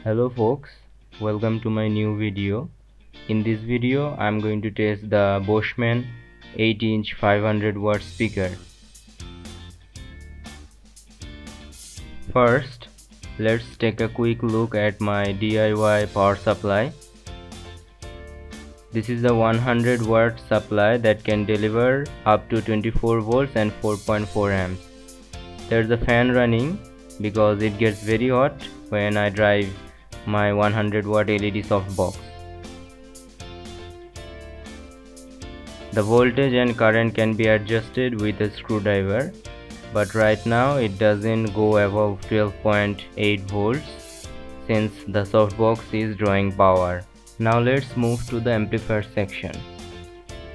Hello folks, welcome to my new video. In this video I'm going to test the Boschmann 8-inch 500-watt speaker. First, let's take a quick look at my DIY power supply. This is the 100-watt supply that can deliver up to 24 volts and 4.4 amps. There's a fan running because it gets very hot when I drive my 100-watt LED softbox. The voltage and current can be adjusted with a screwdriver, but right now it doesn't go above 12.8 volts since the softbox is drawing power. Now let's move to the amplifier section.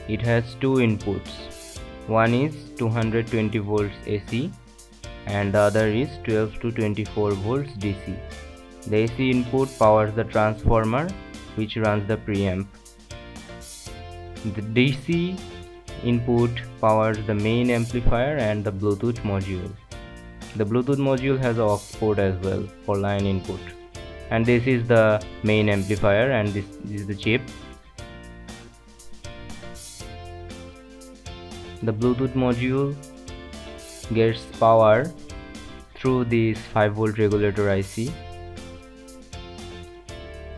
It has two inputs. One is 220 volts AC and the other is 12 to 24 volts DC. The AC input powers the transformer which runs the preamp. The DC input powers the main amplifier and the Bluetooth module. The Bluetooth module has an aux port as well for line input. And this is the main amplifier and this is the chip. The Bluetooth module gets power through this 5-volt regulator IC,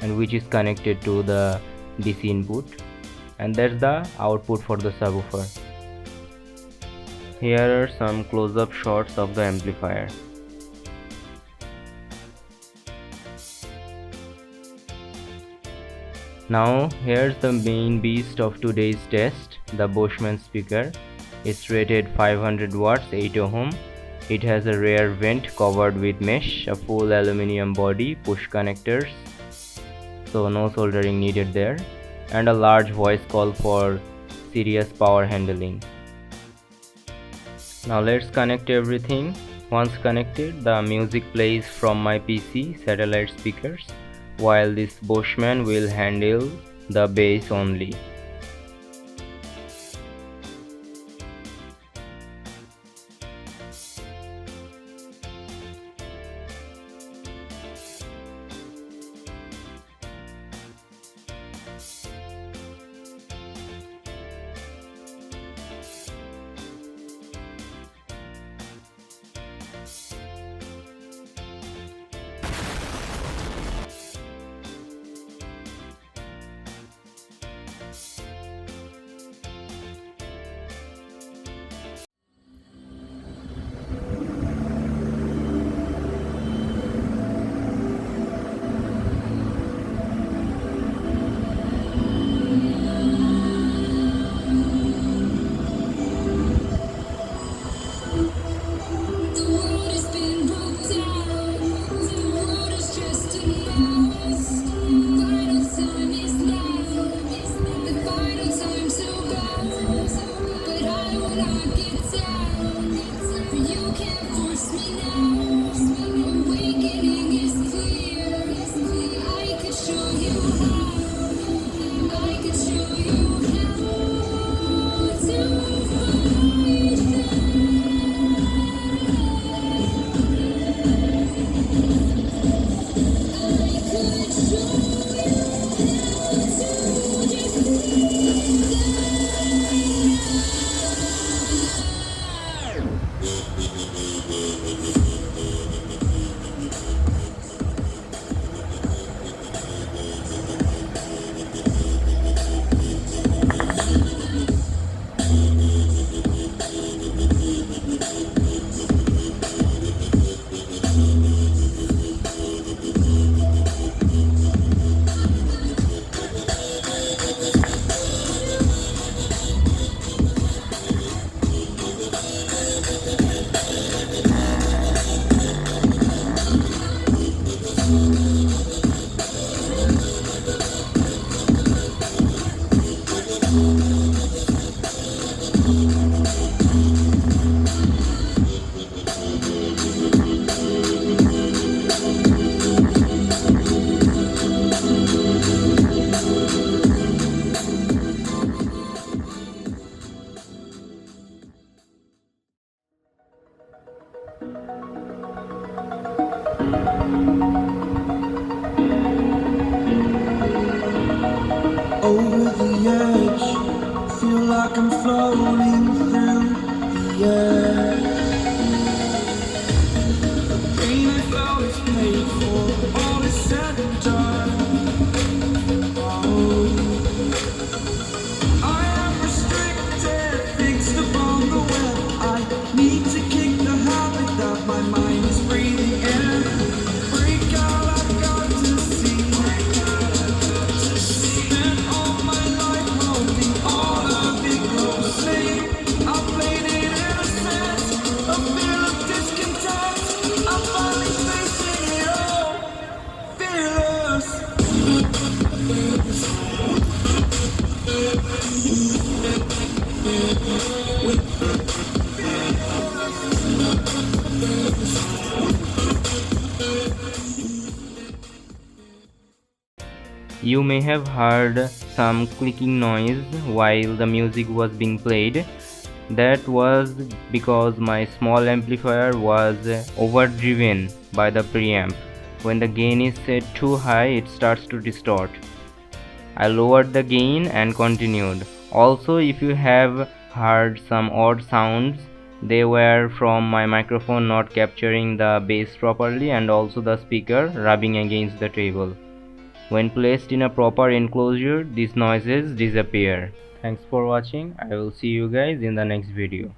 and which is connected to the DC input, and that's the output for the subwoofer. Here are some close-up shots of the amplifier. Now here's the main beast of today's test, the Boschmann speaker. It's rated 500 watts, 8 ohm. It has a rear vent covered with mesh, a full aluminum body, push connectors, so no soldering needed there, and a large voice call for serious power handling. Now let's connect everything. Once connected, the music plays from my PC satellite speakers, while this Boschmann will handle the bass only. like I'm floating through the air. The pain I felt is paid for, all is said and done. Oh, I am restricted, fixed upon the web. I need to kick the habit that my mind is breathing in. Break out, I've got to see. Spent all my life holding all of it closely. I played it innocent, a feel of discontent. I'm finally facing it all, fearless. You may have heard some clicking noise while the music was being played. That was because my small amplifier was overdriven by the preamp. When the gain is set too high, it starts to distort. I lowered the gain and continued. Also, if you have heard some odd sounds, they were from my microphone not capturing the bass properly and also the speaker rubbing against the table. When placed in a proper enclosure, these noises disappear. Thanks for watching. I will see you guys in the next video.